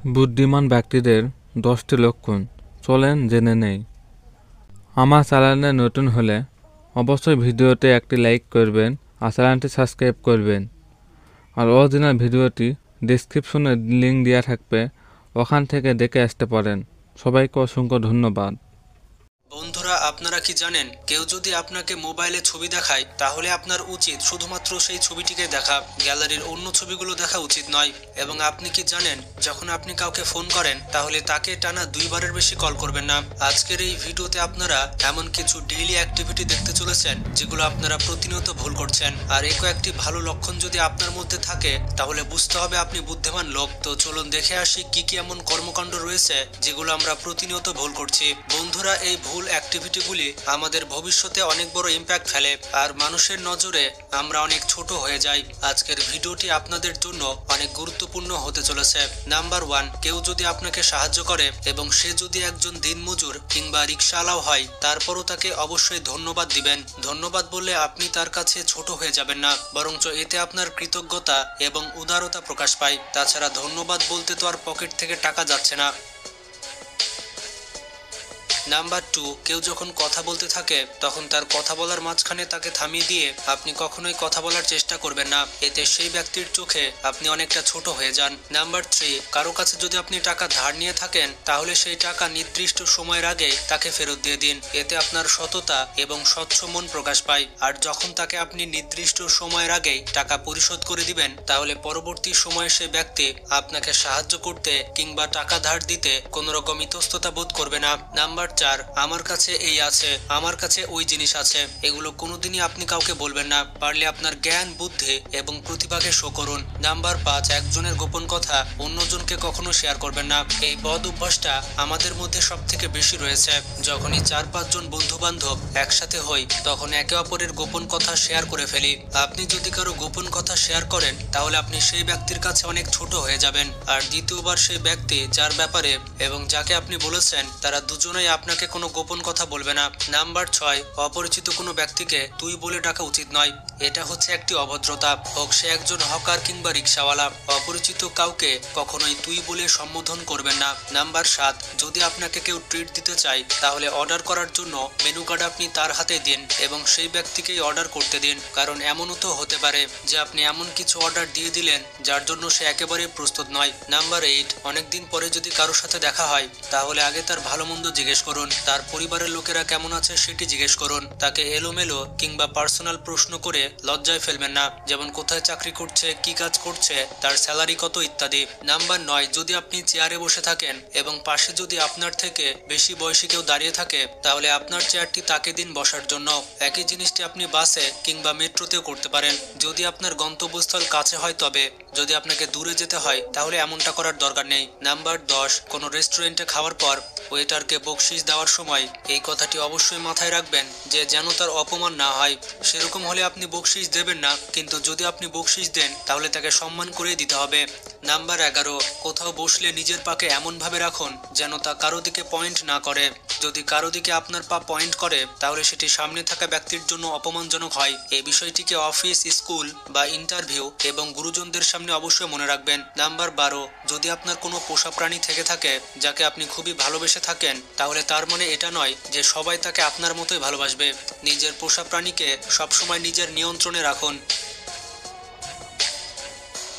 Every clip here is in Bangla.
বুদ্ধিমান ব্যক্তিদের 10টি লক্ষণ চলেন জেনে নেই। আমার চ্যানেলে নতুন হলে অবশ্যই ভিডিওতে একটি লাইক করবেন আর চ্যানেলটি সাবস্ক্রাইব করবেন। আর অরিজিনাল ভিডিওটি ডেসক্রিপশনে লিঙ্ক দেওয়া থাকবে, ওখান থেকে দেখে আসতে পারেন। সবাইকে অসংখ্য ধন্যবাদ। বন্ধুরা, আপনারা কি জানেন, কেউ যদি আপনাকে মোবাইলে ছবি দেখায় তাহলে আপনার উচিত শুধুমাত্র সেই ছবিটিকে দেখা, গ্যালারির অন্য ছবিগুলো দেখা উচিত নয়। এবং আপনি কি জানেন, যখন আপনি কাউকে ফোন করেন তাহলে তাকে টানা 2 বারের বেশি কল করবেন না। আজকের এই ভিডিওতে আপনারা এমন কিছু ডেইলি অ্যাক্টিভিটি দেখতে চলেছেন যেগুলো আপনারা প্রতিনিয়ত ভুল করছেন। আর এই কয়েকটি ভালো লক্ষণ যদি আপনার মধ্যে থাকে তাহলে বুঝতে হবে আপনি বুদ্ধিমান লোক। তো চলুন দেখে আসি কি কি এমন কর্মকাণ্ড রয়েছে যেগুলো আমরা প্রতিনিয়ত ভুল করছি। বন্ধুরা, এই ভুল অ্যাক্টিভিটিগুলি আমাদের ভবিষ্যতে অনেক বড় ইম্প্যাক্ট ফেলে আর মানুষের নজরে আমরা অনেক ছোট হয়ে যাই। আজকের ভিডিওটি আপনাদের জন্য অনেক গুরুত্বপূর্ণ হতে চলেছে। নাম্বার 1, কেউ যদি আপনাকে সাহায্য করে এবং সে যদি একজন দিনমজুর কিংবা রিকশাওয়ালাও হয়, তারপরও তাকে অবশ্যই ধন্যবাদ দিবেন। ধন্যবাদ বললে আপনি তার কাছে ছোট হয়ে যাবেন না, বরঞ্চ এতে আপনার কৃতজ্ঞতা এবং উদারতা প্রকাশ পায়। তাছাড়া ধন্যবাদ বলতে তো আর পকেট থেকে টাকা যাচ্ছে না। নাম্বার 2, কেউ যখন কথা বলতে থাকে তখন তার কথা বলার মাঝখানে তাকে থামিয়ে দিয়ে আপনি কখনোই কথা বলার চেষ্টা করবেন না। এতে সেই ব্যক্তির চোখে আপনি অনেকটা ছোট হয়ে যান। নাম্বার 3, কারো কাছে যদি আপনি টাকা ধার নিয়ে থাকেন তাহলে সেই টাকা নির্দিষ্ট সময়ের আগে তাকে ফেরত দিয়ে দিন। এতে আপনার সততা এবং স্বচ্ছ মন প্রকাশ পায়। আর যখন তাকে আপনি নির্দিষ্ট সময়ের আগেই টাকা পরিশোধ করে দিবেন তাহলে পরবর্তী সময়ে সে ব্যক্তি আপনাকে সাহায্য করতে কিংবা টাকা ধার দিতে কোনো রকম ইতস্ততা বোধ করবে না। নাম্বার 4, আমার কাছে এই আছে, আমার কাছে ওই জিনিস আছে, এগুলো কোনোদিনই আপনি কাউকে বলবেন না। পারলে আপনার জ্ঞান, বুদ্ধি এবং প্রতিভাকে শো করুন। নাম্বার 5, একজনের গোপন কথা অন্যজনকে কখনো শেয়ার করবেন না। এই বদ অভ্যাসটা আমাদের মধ্যে সব থেকে বেশি রয়েছে। যখনই 4-5 জন বন্ধু বান্ধব একসাথে হই তখন একে অপরের গোপন কথা শেয়ার করে ফেলি। আপনি যদি কারো গোপন কথা শেয়ার করেন তাহলে আপনি সেই ব্যক্তির কাছে অনেক ছোট হয়ে যাবেন। আর দ্বিতীয়বার সেই ব্যক্তি যার ব্যাপারে এবং যাকে আপনি বলেছেন তারা দুজনেই আপনাকে কোনো গোপন কথা বলবে না। নাম্বার 6, অপরিচিত কোনো ব্যক্তিকে তুই বলে ডাকা উচিত নয়। এটা হচ্ছে একটি অভদ্রতা, হোক সে একজন হকার কিংবা রিকশাওয়ালা। অপরিচিত কাউকে কখনোই তুই বলে সম্বোধন করবেন না। নাম্বার 7, যদি আপনাকে কেউ ট্রিট দিতে চায় তাহলে অর্ডার করার জন্য মেনু কার্ড আপনি তার হাতে দিন এবং সেই ব্যক্তিকেই অর্ডার করতে দিন। কারণ এমনও তো হতে পারে যে আপনি এমন কিছু অর্ডার দিয়ে দিলেন যার জন্য সে একেবারে প্রস্তুত নয়। নাম্বার 8, অনেকদিন পরে যদি কারোর সাথে দেখা হয় তাহলে আগে তার ভালো মন্দ জিজ্ঞেস করুন, তার পরিবারের লোকেরা কেমন আছে সেটি জিজ্ঞেস করুন। তাকে এলোমেলো কিংবা পার্সোনাল প্রশ্ন করে লজ্জায় ফেলবেন না, যেমন কোথায় চাকরি করছে, কি কাজ করছে, তার স্যালারি কত ইত্যাদি। নাম্বার 9, যদি আপনি চেয়ারে বসে থাকেন এবং পাশে যদি আপনার থেকে বেশি বয়সী কেউ দাঁড়িয়ে থাকে তাহলে আপনার চেয়ারটি তাকে দিন বসার জন্য। একই জিনিসটি আপনি বাসে কিংবা মেট্রোতেও করতে পারেন, যদি আপনার গন্তব্যস্থল কাছে হয়। তবে যদি আপনাকে দূরে যেতে হয় তাহলে এমনটা করার দরকার নেই। নাম্বার 10, কোনো রেস্টুরেন্টে খাওয়ার পর ওয়েটারকে বকশিশ দেওয়ার সময় এই কথাটি অবশ্যই মাথায় রাখবেন যে যেন তার অপমান না হয়। সেরকম হলে আপনি বকশিশ দেবেন না, কিন্তু যদি আপনি বকশিশ দেন তাহলে তাকে সম্মান করে দিতে হবে। নাম্বার 11, কোথাও বসলে নিজের পাকে এমনভাবে রাখুন যেন তা কারো দিকে পয়েন্ট না করে। যদি কারো দিকে আপনার পা পয়েন্ট করে তাহলে সেটি সামনে থাকা ব্যক্তির জন্য অপমানজনক হয়। এই বিষয়টিকে অফিস, স্কুল বা ইন্টারভিউ এবং গুরুজনদের সামনে অবশ্যই মনে রাখবেন। নাম্বার 12, যদি আপনার কোনো পোষা প্রাণী থেকে থাকে যাকে আপনি খুবই ভালোবেসে থাকেন তাহলে তার মানে এটা নয় যে সবাই তাকে আপনার মতোই ভালোবাসবে। নিজের পোষা প্রাণীকে সবসময় নিজের নিয়ন্ত্রণে রাখুন।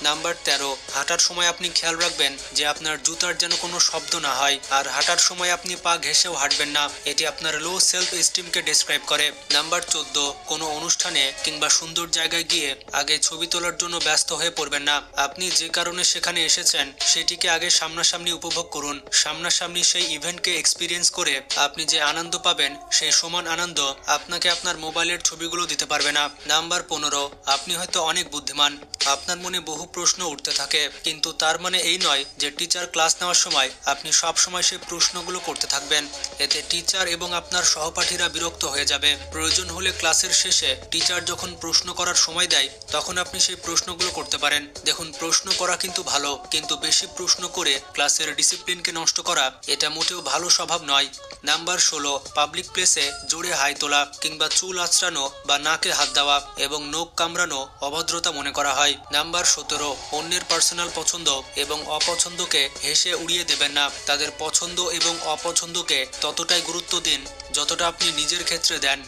নাম্বার 13, হাঁটার সময় আপনি খেয়াল রাখবেন যে আপনার জুতার যেন কোনো শব্দ না হয়, আর হাঁটার সময় আপনি পা ঘেঁষেও হাঁটবেন না, এটি আপনার লো সেলফ এস্টিমকে ডেসক্রাইব করে। নাম্বার 14, কোনো অনুষ্ঠানে কিংবা সুন্দর জায়গায় গিয়ে আগে ছবি তোলার জন্য ব্যস্ত হয়ে পড়বেন না। আপনি যে কারণে সেখানে এসেছেন সেটিকে আগে সামনাসামনি উপভোগ করুন। সামনাসামনি সেই ইভেন্টকে এক্সপিরিয়েন্স করে আপনি যে আনন্দ পাবেন সেই সমান আনন্দ আপনাকে আপনার মোবাইলের ছবিগুলো দিতে পারবে না। নাম্বার 15, আপনি হয়তো অনেক বুদ্ধিমান, আপনার মনে বহু প্রশ্ন উঠতে থাকে, কিন্তু তার মানে এই নয় যে টিচার ক্লাস নেওয়ার সময় আপনি সব সময় সেই প্রশ্নগুলো করতে থাকবেন। এতে টিচার এবং আপনার সহপাঠীরা বিরক্ত হয়ে যাবে। প্রয়োজন হলে ক্লাসের শেষে টিচার যখন প্রশ্ন করার সময় দেয় তখন আপনি সেই প্রশ্নগুলো করতে পারেন। দেখুন, প্রশ্ন করা কিন্তু ভালো, কিন্তু বেশি প্রশ্ন করে ক্লাসের ডিসিপ্লিনকে নষ্ট করা এটা মোটেও ভালো স্বভাব নয়। নাম্বার 16, পাবলিক প্লেসে জোরে হাই তোলা কিংবা চুল আঁচড়ানো বা নাকে হাত দেওয়া এবং নখ কামড়ানো অভদ্রতা মনে করা হয়। নাম্বার 17, করো। অন্যের পার্সোনাল পছন্দ এবং অপছন্দকে হেসে উড়িয়ে দেবেন না। তাদের পছন্দ এবং অপছন্দকে ততটাই গুরুত্ব দিন যতটা আপনি নিজের ক্ষেত্রে দেন।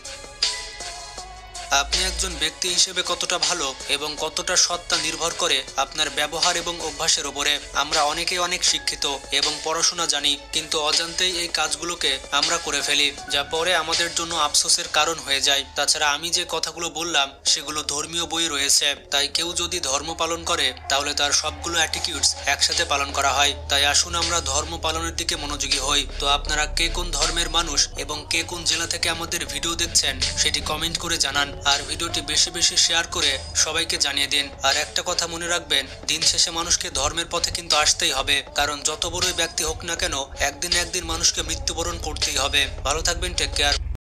আপনি একজন ব্যক্তি হিসেবে কতটা ভালো এবং কতটা সৎ তা নির্ভর করে আপনার ব্যবহার এবং অভ্যাসের ওপরে। আমরা অনেকেই অনেক শিক্ষিত এবং পড়াশোনা জানি, কিন্তু অজান্তেই এই কাজগুলোকে আমরা করে ফেলি, যা পরে আমাদের জন্য আফসোসের কারণ হয়ে যায়। তাছাড়া আমি যে কথাগুলো বললাম সেগুলো ধর্মীয় বই রয়েছে, তাই কেউ যদি ধর্ম পালন করে তাহলে তার সবগুলো অ্যাটিটিউডস একসাথে পালন করা হয়। তাই আসুন আমরা ধর্ম পালনের দিকে মনোযোগী হই। তো আপনারা কে কোন ধর্মের মানুষ এবং কে কোন জেলা থেকে আমাদের ভিডিও দেখছেন সেটি কমেন্ট করে জানান। আর ভিডিওটি বেশি বেশি শেয়ার করে সবাইকে জানিয়ে দিন। আর একটা কথা মনে রাখবেন, দিন শেষে মানুষকে ধর্মের পথে কিন্তু আসতেই হবে, কারণ যত বড়ই ব্যক্তি হোক না কেন একদিন একদিন মানুষকে মৃত্যুবরণ করতেই হবে। ভালো থাকবেন, টেক কেয়ার।